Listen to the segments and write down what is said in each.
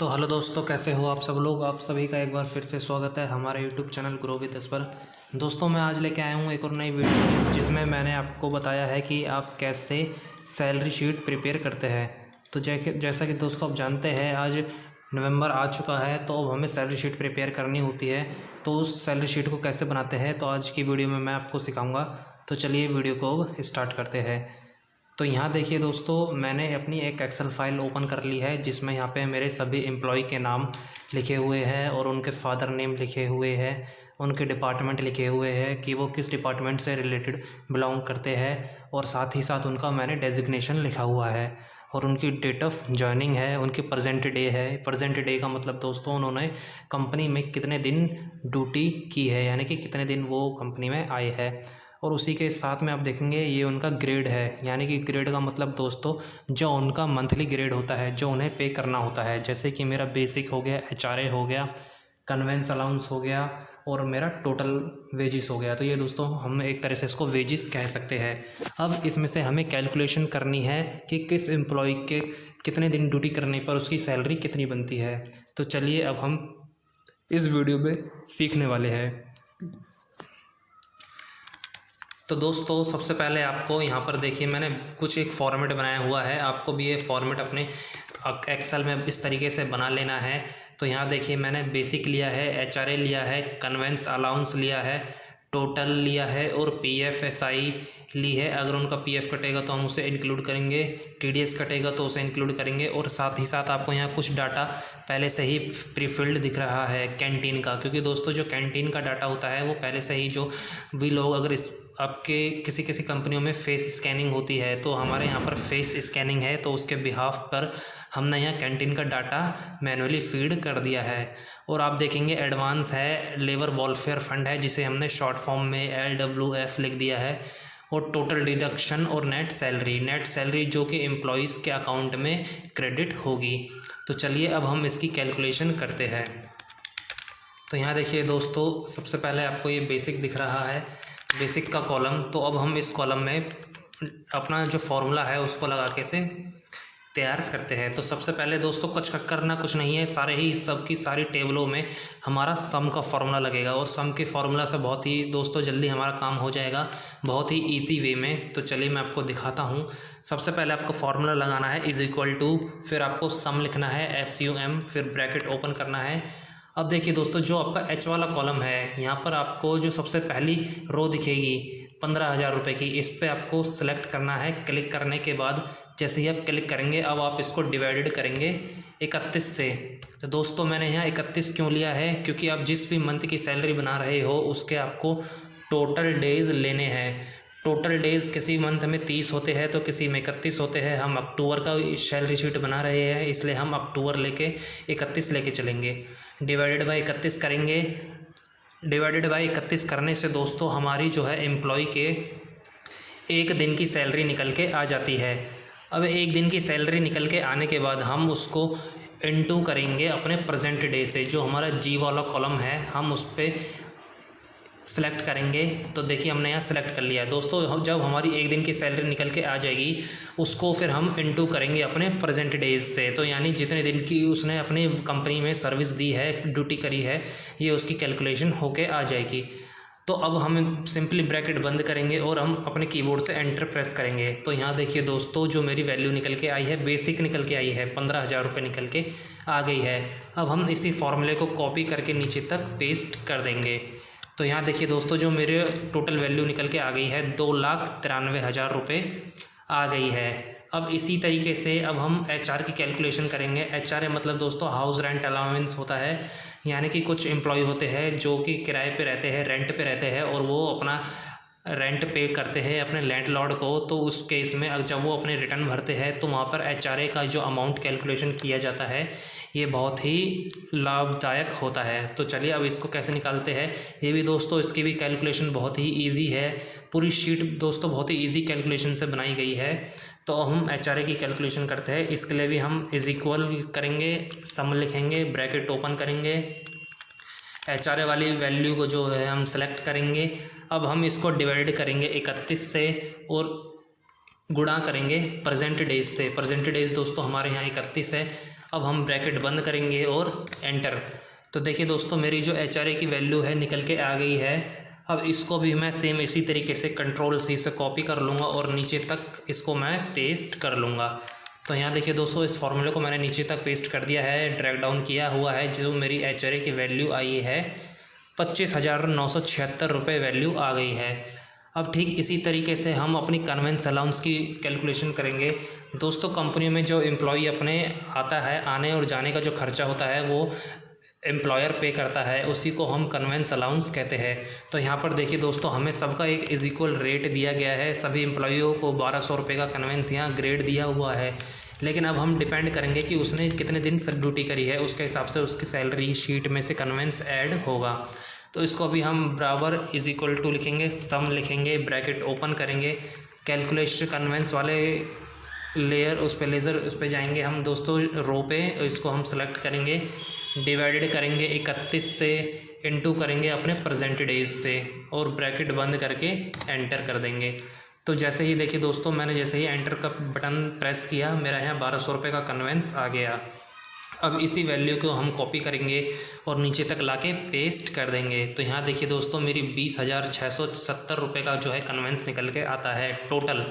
तो हेलो दोस्तों, कैसे हो आप सब लोग। आप सभी का एक बार फिर से स्वागत है हमारे YouTube channel grow with us पर। दोस्तों, मैं आज लेके आया हूँ एक और नई वीडियो जिसमें मैंने आपको बताया है कि आप कैसे सैलरी शीट प्रिपेयर करते हैं। तो जैसा कि दोस्तों आप जानते हैं, आज नवंबर आ चुका है, तो अब हमें सैलरी शीट प्रिपेयर करनी होती है। तो उस सैलरी शीट को कैसे बनाते हैं, तो आज की वीडियो में मैं आपको सिखाऊँगा। तो चलिए वीडियो को स्टार्ट करते हैं। तो यहाँ देखिए दोस्तों, मैंने अपनी एक एक्सेल फाइल ओपन कर ली है जिसमें यहाँ पे मेरे सभी एम्प्लॉय के नाम लिखे हुए हैं और उनके फादर नेम लिखे हुए हैं, उनके डिपार्टमेंट लिखे हुए हैं कि वो किस डिपार्टमेंट से रिलेटेड बिलोंग करते हैं, और साथ ही साथ उनका मैंने डेजिग्नेशन लिखा हुआ है और उनकी डेट ऑफ जॉइनिंग है, उनकी प्रेजेंट डे है। प्रेजेंट डे का मतलब दोस्तों, उन्होंने कंपनी में कितने दिन ड्यूटी की है, यानी कि कितने दिन वो कंपनी में आए हैं। और उसी के साथ में आप देखेंगे ये उनका ग्रेड है, यानी कि ग्रेड का मतलब दोस्तों, जो उनका मंथली ग्रेड होता है जो उन्हें पे करना होता है। जैसे कि मेरा बेसिक हो गया, HRA हो गया, कन्वेंस अलाउंस हो गया और मेरा टोटल वेजिस हो गया। तो ये दोस्तों हम एक तरह से इसको वेजिस कह सकते हैं। अब इसमें से हमें कैलकुलेशन करनी है कि किस एम्प्लॉय के कितने दिन ड्यूटी करने पर उसकी सैलरी कितनी बनती है। तो चलिए अब हम इस वीडियो में सीखने वाले हैं। तो दोस्तों, सबसे पहले आपको यहाँ पर देखिए, मैंने कुछ एक फॉर्मेट बनाया हुआ है। आपको भी ये फॉर्मेट अपने एक्सेल में इस तरीके से बना लेना है। तो यहाँ देखिए, मैंने बेसिक लिया है, HRA लिया है, कन्वेंस अलाउंस लिया है, टोटल लिया है और PFSI ली है। अगर उनका PF कटेगा तो हम उसे इंक्लूड करेंगे, TDS कटेगा तो उसे इंक्लूड करेंगे। और साथ ही साथ आपको यहाँ कुछ डाटा पहले से ही प्रीफिल्ड दिख रहा है कैंटीन का, क्योंकि दोस्तों जो कैंटीन का डाटा होता है वो पहले से ही, जो भी लोग अगर इस आपके किसी किसी कंपनियों में फेस स्कैनिंग होती है, तो हमारे यहाँ पर फेस स्कैनिंग है, तो उसके बिहाफ पर हमने यहाँ कैंटीन का डाटा मैनुअली फीड कर दिया है। और आप देखेंगे एडवांस है, लेबर वेलफेयर फंड है जिसे हमने शॉर्ट फॉर्म में LWF लिख दिया है, और टोटल डिडक्शन और नेट सैलरी जो कि एम्प्लॉयज़ के अकाउंट में क्रेडिट होगी। तो चलिए अब हम इसकी कैलकुलेशन करते हैं। तो यहाँ देखिए दोस्तों, सबसे पहले आपको ये बेसिक दिख रहा है, बेसिक का कॉलम। तो अब हम इस कॉलम में अपना जो फॉर्मूला है उसको लगा के से तैयार करते हैं। तो सबसे पहले दोस्तों कुछ करना कुछ नहीं है, सारे ही सब की सारी टेबलों में हमारा सम का फॉर्मूला लगेगा, और सम के फॉर्मूला से बहुत ही दोस्तों जल्दी हमारा काम हो जाएगा, बहुत ही इजी वे में। तो चलिए मैं आपको दिखाता हूँ। सबसे पहले आपको फॉर्मूला लगाना है =, फिर आपको सम लिखना है SUM, फिर ब्रैकेट ओपन करना है। अब देखिए दोस्तों, जो आपका H वाला कॉलम है, यहाँ पर आपको जो सबसे पहली रो दिखेगी 15,000 रुपये की, इस पर आपको सेलेक्ट करना है। क्लिक करने के बाद जैसे ही आप क्लिक करेंगे, अब आप इसको डिवाइडेड करेंगे 31 से। तो दोस्तों मैंने यहाँ 31 क्यों लिया है, क्योंकि आप जिस भी मंथ की सैलरी बना रहे हो उसके आपको टोटल डेज़ लेने हैं। टोटल डेज़ किसी मंथ में 30 होते हैं तो किसी में 31 होते हैं। हम अक्टूबर का सैलरी शीट बना रहे हैं, इसलिए हम अक्टूबर लेके 31 लेके चलेंगे। डिवाइडेड बाई 31 करेंगे। डिवाइडेड बाई 31 करने से दोस्तों हमारी जो है एम्प्लॉय के एक दिन की सैलरी निकल के आ जाती है। अब एक दिन की सैलरी निकल के आने के बाद हम उसको इनटू करेंगे अपने प्रेजेंट डे से। जो हमारा G वाला कॉलम है हम उस पर सेलेक्ट करेंगे। तो देखिए हमने यहाँ सेलेक्ट कर लिया है दोस्तों। जब हमारी एक दिन की सैलरी निकल के आ जाएगी, उसको फिर हम इनटू करेंगे अपने प्रेजेंट डेज से। तो यानी जितने दिन की उसने अपनी कंपनी में सर्विस दी है, ड्यूटी करी है, ये उसकी कैलकुलेशन होके आ जाएगी। तो अब हम सिंपली ब्रैकेट बंद करेंगे और हम अपने कीबोर्ड से एंटर प्रेस करेंगे। तो यहाँ देखिए दोस्तों, जो मेरी वैल्यू निकल के आई है, बेसिक निकल के आई है, 15,000 रुपये निकल के आ गई है। अब हम इसी फॉर्मूले को कॉपी करके नीचे तक पेस्ट कर देंगे। तो यहाँ देखिए दोस्तों, जो मेरे टोटल वैल्यू निकल के आ गई है 2,93,000 रुपये आ गई है। अब इसी तरीके से अब हम HR की कैलकुलेशन करेंगे। HRA मतलब दोस्तों हाउस रेंट अलाउंस होता है, यानी कि कुछ एम्प्लॉय होते हैं जो कि किराए पे रहते हैं, रेंट पे रहते हैं, और वो अपना रेंट पे करते हैं अपने लैंडलॉर्ड को। तो उस केस में जब वो अपने रिटर्न भरते हैं तो वहाँ पर HRA का जो अमाउंट कैलकुलेशन किया जाता है, ये बहुत ही लाभदायक होता है। तो चलिए अब इसको कैसे निकालते हैं, ये भी दोस्तों इसकी भी कैलकुलेशन बहुत ही ईजी है। पूरी शीट दोस्तों बहुत ही ईजी कैलकुलेशन से बनाई गई है। तो हम HRA की कैलकुलेशन करते हैं। इसके लिए भी हम = करेंगे, सम लिखेंगे, ब्रैकेट ओपन करेंगे, HRA वाली वैल्यू को जो है हम सेलेक्ट करेंगे। अब हम इसको डिवाइड करेंगे 31 से और गुणा करेंगे प्रेजेंट डेज से। प्रेजेंट डेज दोस्तों हमारे यहाँ 31 है। अब हम ब्रैकेट बंद करेंगे और एंटर। तो देखिए दोस्तों मेरी जो HRA की वैल्यू है निकल के आ गई है। अब इसको भी मैं सेम इसी तरीके से Ctrl+C से कॉपी कर लूँगा और नीचे तक इसको मैं पेस्ट कर लूँगा। तो यहाँ देखिए दोस्तों इस फॉर्मूले को मैंने नीचे तक पेस्ट कर दिया है, ड्रैग डाउन किया हुआ है। जो मेरी HRA की वैल्यू आई है 25,976 रुपये वैल्यू आ गई है। अब ठीक इसी तरीके से हम अपनी कन्वेंस अलाउंस की कैलकुलेशन करेंगे। दोस्तों कंपनी में जो एम्प्लॉई अपने आता है, आने और जाने का जो खर्चा होता है वो एम्प्लॉयर पे करता है, उसी को हम कन्वेंस अलाउंस कहते हैं। तो यहाँ पर देखिए दोस्तों हमें सबका एक इज इक्वल रेट दिया गया है। सभी एम्प्लॉइयों को 1200 रुपये का कन्वेंस यहाँ ग्रेड दिया हुआ है। लेकिन अब हम डिपेंड करेंगे कि उसने कितने दिन सब ड्यूटी करी है, उसके हिसाब से उसकी सैलरी शीट में से कन्वेंस ऐड होगा। तो इसको अभी हम बराबर इज इक्वल टू लिखेंगे, सम लिखेंगे, ब्रैकेट ओपन करेंगे, कैलकुलेशन कन्वेंस वाले लेयर उस पर लेज़र उस पर जाएंगे हम दोस्तों रो पे, इसको हम सेलेक्ट करेंगे, डिवाइडेड करेंगे 31 से, इनटू करेंगे अपने प्रेजेंट डेज से और ब्रैकेट बंद करके एंटर कर देंगे। तो जैसे ही देखिए दोस्तों मैंने जैसे ही एंटर का बटन प्रेस किया मेरा यहाँ 1200 रुपये का कन्वेंस आ गया। अब इसी वैल्यू को हम कॉपी करेंगे और नीचे तक लाके पेस्ट कर देंगे। तो यहाँ देखिए दोस्तों मेरी 20,670 रुपये का जो है कन्वेंस निकल के आता है टोटल।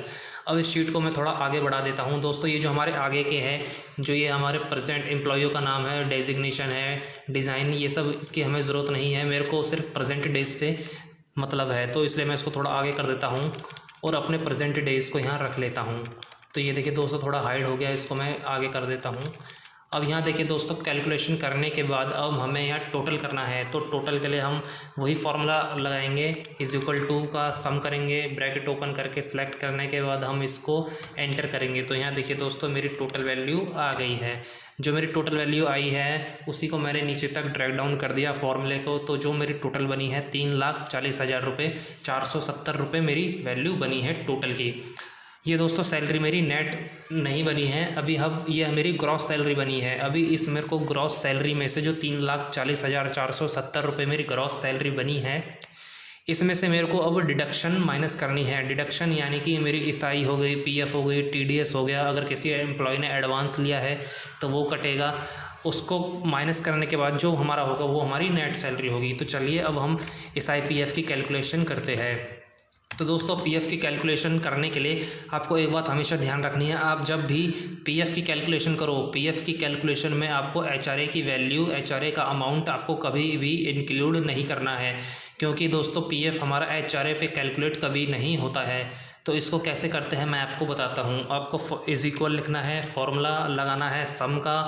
अब इस शीट को मैं थोड़ा आगे बढ़ा देता हूँ दोस्तों। ये जो हमारे आगे के हैं, जो ये हमारे प्रेजेंट एम्प्लॉइयों का नाम है, डेजिग्नेशन है, डिज़ाइन, ये सब इसकी हमें ज़रूरत नहीं है, मेरे को सिर्फ प्रेजेंट डेज से मतलब है। तो इसलिए मैं इसको थोड़ा आगे कर देता हूँ और अपने प्रेजेंट डेज को यहाँ रख लेता हूँ। तो ये देखिए दोस्तों थोड़ा हाइड हो गया, इसको मैं आगे कर देता हूँ। अब यहाँ देखिए दोस्तों कैलकुलेशन करने के बाद अब हमें यहाँ टोटल करना है। तो टोटल के लिए हम वही फार्मूला लगाएंगे, इज इक्वल टू का सम करेंगे, ब्रैकेट ओपन करके सिलेक्ट करने के बाद हम इसको एंटर करेंगे। तो यहाँ देखिए दोस्तों मेरी टोटल वैल्यू आ गई है। जो मेरी टोटल वैल्यू आई है उसी को मैंने नीचे तक ड्रैग डाउन कर दिया फॉर्मूले को। तो जो मेरी टोटल बनी है 3,40,000 रुपये 470 रुपये मेरी वैल्यू बनी है टोटल की। ये दोस्तों सैलरी मेरी नेट नहीं बनी है अभी। अब ये मेरी ग्रॉस सैलरी बनी है। अभी इस मेरे को ग्रॉस सैलरी में से जो 3,40,470 रुपये मेरी ग्रॉस सैलरी बनी है, इसमें से मेरे को अब डिडक्शन माइनस करनी है। डिडक्शन यानी कि मेरी ईसाई हो गई, PF हो गई, TDS हो गया, अगर किसी एम्प्लॉय ने एडवांस लिया है तो वो कटेगा। उसको माइनस करने के बाद जो हमारा होगा वो हमारी नेट सैलरी होगी। तो चलिए अब हम ईसाई PF की कैलकुलेशन करते हैं। तो दोस्तों PF की कैलकुलेशन करने के लिए आपको एक बात हमेशा ध्यान रखनी है। आप जब भी PF की कैलकुलेशन करो, PF की कैलकुलेशन में आपको HRA की वैल्यू, HRA का अमाउंट आपको कभी भी इंक्लूड नहीं करना है, क्योंकि दोस्तों PF हमारा HRA पे कैलकुलेट कभी नहीं होता है। तो इसको कैसे करते हैं मैं आपको बताता हूँ। आपको इज इक्वल लिखना है, फॉर्मूला लगाना है सम का।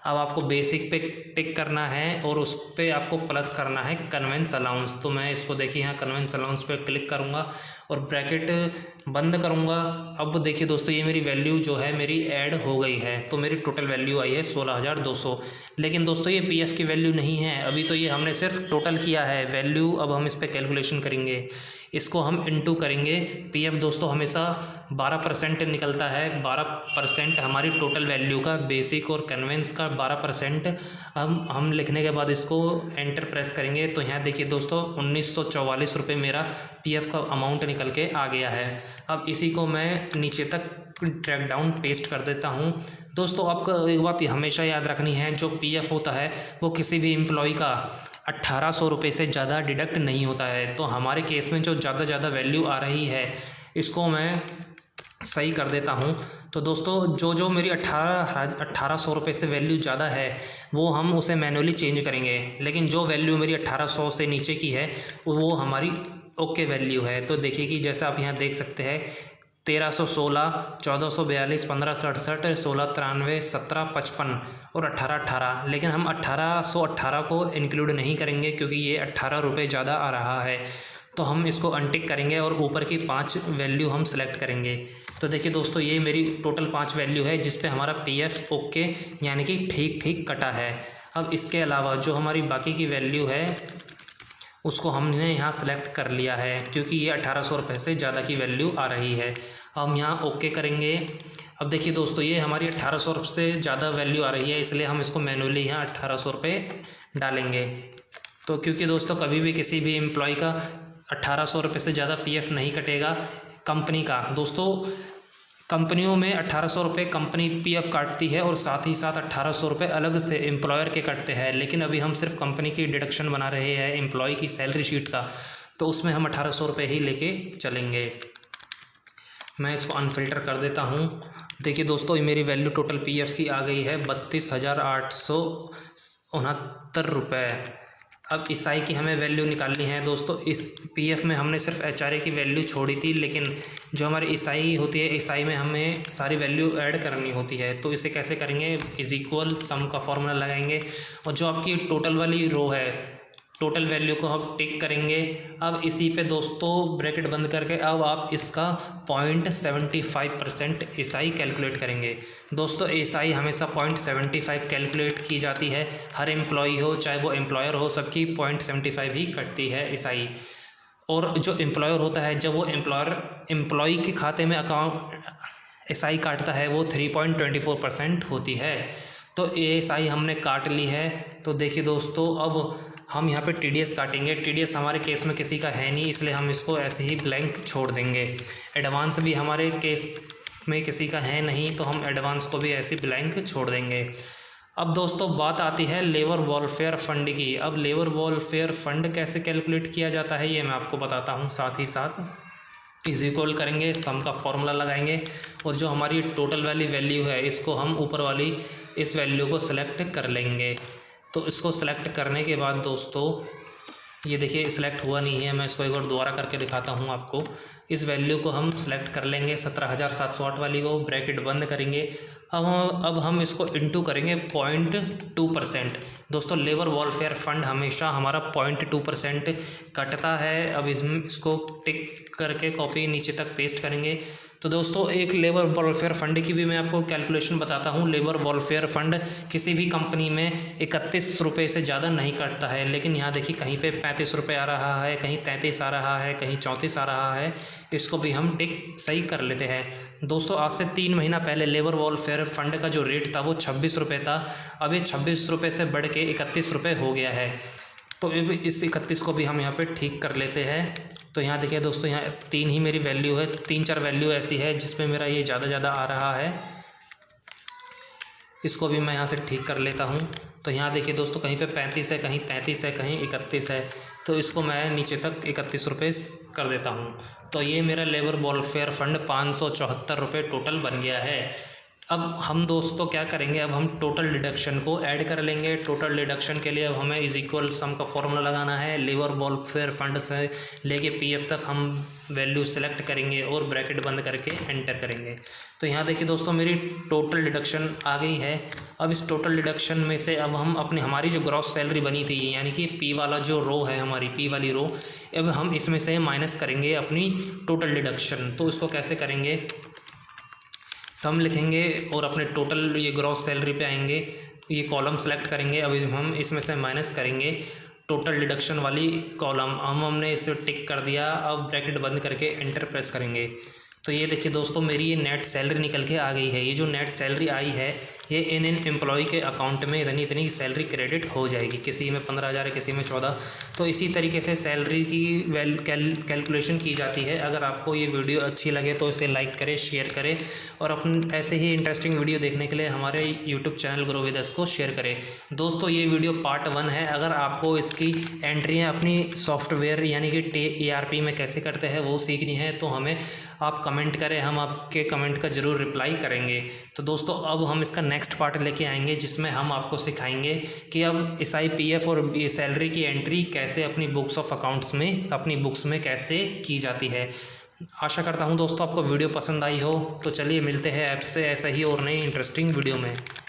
अब आपको बेसिक पे टिक करना है और उस पर आपको प्लस करना है कन्वेंस अलाउंस। तो मैं इसको देखिए यहाँ कन्वेंस अलाउंस पे क्लिक करूँगा और ब्रैकेट बंद करूँगा। अब देखिए दोस्तों ये मेरी वैल्यू जो है मेरी ऐड हो गई है। तो मेरी टोटल वैल्यू आई है 16,200। लेकिन दोस्तों ये PF की वैल्यू नहीं है, अभी तो ये हमने सिर्फ टोटल किया है वैल्यू। अब हम इस पर कैलकुलेशन करेंगे, इसको हम इनटू करेंगे। PF दोस्तों हमेशा 12% निकलता है। 12% हमारी टोटल वैल्यू का, बेसिक और कन्वेंस का 12% हम लिखने के बाद इसको एंटर प्रेस करेंगे। तो यहाँ देखिए दोस्तों 1944 रुपये मेरा PF का अमाउंट निकल के आ गया है। अब इसी को मैं नीचे तक ड्रैग डाउन पेस्ट कर देता हूँ। दोस्तों आपको एक बात हमेशा याद रखनी है, जो PF होता है वो किसी भी एम्प्लॉय का 1800 रुपये से ज़्यादा डिडक्ट नहीं होता है। तो हमारे केस में जो ज़्यादा वैल्यू आ रही है इसको मैं सही कर देता हूँ। तो दोस्तों जो मेरी 1800 रुपये से वैल्यू ज़्यादा है वो हम उसे मैनुअली चेंज करेंगे, लेकिन जो वैल्यू मेरी 1800 से नीचे की है वो हमारी ओके वैल्यू है। तो देखिए कि जैसा आप यहाँ देख सकते हैं 1316, 1442, 1567, 1693, 1755 और 1818। लेकिन हम 1818 को इंक्लूड नहीं करेंगे क्योंकि ये 18 रुपये ज़्यादा आ रहा है। तो हम इसको अनटिक करेंगे और ऊपर की 5 वैल्यू हम सेलेक्ट करेंगे। तो देखिए दोस्तों ये मेरी टोटल 5 वैल्यू है जिस पे हमारा PF ओके यानी कि ठीक कटा है। अब इसके अलावा जो हमारी बाकी की वैल्यू है उसको हमने यहाँ सेलेक्ट कर लिया है क्योंकि ये 1800 रुपये से ज़्यादा की वैल्यू आ रही है। हम यहाँ ओके करेंगे। अब देखिए दोस्तों ये हमारी 1800 रुपये से ज़्यादा वैल्यू आ रही है, इसलिए हम इसको मैनुअली यहाँ 1800 रुपये डालेंगे। तो क्योंकि दोस्तों कभी भी किसी भी एम्प्लॉय का 1800 रुपये से ज़्यादा PF नहीं कटेगा कंपनी का। दोस्तों कंपनियों में 1800 रुपये कंपनी पीएफ काटती है और साथ ही साथ 1800 रुपये अलग से एम्प्लॉयर के कटते हैं, लेकिन अभी हम सिर्फ कंपनी की डिडक्शन बना रहे हैं एम्प्लॉय की सैलरी शीट का, तो उसमें हम 1800 रुपये ही लेके चलेंगे। मैं इसको अनफिल्टर कर देता हूँ। देखिए दोस्तों, ये मेरी वैल्यू टोटल पीएफ की आ गई है 32,869 रुपये। अब ईसाई की हमें वैल्यू निकालनी है दोस्तों। इस पीएफ में हमने सिर्फ एचआरए की वैल्यू छोड़ी थी, लेकिन जो हमारी ईसाई होती है, ईसाई में हमें सारी वैल्यू ऐड करनी होती है। तो इसे कैसे करेंगे, इज इक्वल सम का फॉर्मूला लगाएंगे और जो आपकी टोटल वाली रो है, टोटल वैल्यू को हम टिक करेंगे। अब इसी पे दोस्तों ब्रैकेट बंद करके अब आप इसका 0.75% एसआई कैलकुलेट करेंगे। दोस्तों एसआई हमेशा 0.75 कैलकुलेट की जाती है, हर एम्प्लॉई हो चाहे वो एम्प्लॉयर हो, सबकी 0.75 ही कटती है एसआई। और जो एम्प्लॉयर होता है, जब वो एम्प्लॉई के खाते में अकाउंट एसआई काटता है, वो 3.24% होती है। तो एसआई हमने काट ली है। तो देखिए दोस्तों, अब हम यहाँ पे टीडीएस काटेंगे। टीडीएस हमारे केस में किसी का है नहीं, इसलिए हम इसको ऐसे ही ब्लैंक छोड़ देंगे। एडवांस भी हमारे केस में किसी का है नहीं, तो हम एडवांस को भी ऐसे ब्लैंक छोड़ देंगे। अब दोस्तों बात आती है लेबर वेलफेयर फंड की। अब लेबर वेलफेयर फंड कैसे कैलकुलेट किया जाता है ये मैं आपको बताता हूँ। साथ ही साथ इज इक्वल करेंगे, सम का फॉर्मूला लगाएंगे और जो हमारी टोटल वाली वैल्यू है, इसको हम ऊपर वाली इस वैल्यू को सिलेक्ट कर लेंगे। तो इसको सेलेक्ट करने के बाद दोस्तों ये देखिए सिलेक्ट हुआ नहीं है, मैं इसको एक बार दोबारा करके दिखाता हूँ आपको। इस वैल्यू को हम सेलेक्ट कर लेंगे 17,708 वाली को, ब्रैकेट बंद करेंगे। अब हम इसको इंटू करेंगे 0.2%। दोस्तों लेबर वेलफेयर फंड हमेशा हमारा 0.2% कटता है। अब इसको टिक करके कॉपी नीचे तक पेस्ट करेंगे। तो दोस्तों एक लेबर वेलफेयर फ़ंड की भी मैं आपको कैलकुलेशन बताता हूँ। लेबर वेलफेयर फ़ंड किसी भी कंपनी में 31 रुपये से ज़्यादा नहीं कटता है, लेकिन यहाँ देखिए कहीं पे 35 रुपये आ रहा है, कहीं 33 आ रहा है, कहीं 34 आ रहा है। इसको भी हम टिक सही कर लेते हैं। दोस्तों आज से 3 महीना पहले लेबर वेलफेयर फ़ंड का जो रेट था वो 26 रुपये था। अब ये 26 रुपये से बढ़ के 31 रुपये हो गया है। तो इस 31 को भी हम यहाँ पे ठीक कर लेते हैं। तो यहाँ देखिए दोस्तों, यहाँ 3 ही मेरी वैल्यू है, 3-4 वैल्यू ऐसी है जिसमें मेरा ये ज़्यादा आ रहा है। इसको भी मैं यहाँ से ठीक कर लेता हूँ। तो यहाँ देखिए दोस्तों, कहीं पे 35 है, कहीं 33 है, कहीं 31 है। तो इसको मैं नीचे तक 31 रुपये कर देता हूँ। तो ये मेरा लेबर वेलफेयर फंड 574 रुपये टोटल बन गया है। अब हम दोस्तों क्या करेंगे, अब हम टोटल डिडक्शन को ऐड कर लेंगे। टोटल डिडक्शन के लिए अब हमें इज इक्वल सम का फॉर्मूला लगाना है। लेबर वेलफेयर फंड से लेके पीएफ तक हम वैल्यू सेलेक्ट करेंगे और ब्रैकेट बंद करके एंटर करेंगे। तो यहाँ देखिए दोस्तों, मेरी टोटल डिडक्शन आ गई है। अब इस टोटल डिडक्शन में से अब हम हमारी जो ग्रॉस सैलरी बनी थी, यानी कि पी वाला जो रो है, हमारी पी वाली रो, अब हम इसमें से माइनस करेंगे अपनी टोटल डिडक्शन। तो इसको कैसे करेंगे, सम लिखेंगे और अपने टोटल ये ग्रॉस सैलरी पे आएंगे, ये कॉलम सेलेक्ट करेंगे। अभी हम इसमें से माइनस करेंगे टोटल डिडक्शन वाली कॉलम। हमने इसे टिक कर दिया। अब ब्रैकेट बंद करके एंटर प्रेस करेंगे। तो ये देखिए दोस्तों, मेरी ये नेट सैलरी निकल के आ गई है। ये जो नेट सैलरी आई है, ये इन एम्प्लॉय के अकाउंट में इतनी सैलरी क्रेडिट हो जाएगी। किसी में 15,000 है, किसी में 14। तो इसी तरीके से सैलरी की कैलकुलेशन की जाती है। अगर आपको ये वीडियो अच्छी लगे तो इसे लाइक करें, शेयर करें और अपन ऐसे ही इंटरेस्टिंग वीडियो देखने के लिए हमारे YouTube channel grow with us को शेयर करें। दोस्तों ये वीडियो पार्ट 1 है। अगर आपको इसकी एंट्रियाँ अपनी सॉफ्टवेयर यानी कि ERP में कैसे करते हैं वो सीखनी है, तो हमें आप कमेंट करें, हम आपके कमेंट का ज़रूर रिप्लाई करेंगे। तो दोस्तों अब हम इसका नेक्स्ट पार्ट लेके आएंगे, जिसमें हम आपको सिखाएंगे कि अब SIPF और सैलरी की एंट्री कैसे अपनी बुक्स ऑफ अकाउंट्स में, अपनी बुक्स में कैसे की जाती है। आशा करता हूँ दोस्तों आपको वीडियो पसंद आई हो। तो चलिए मिलते हैं आपसे ऐसा ही और नई इंटरेस्टिंग वीडियो में।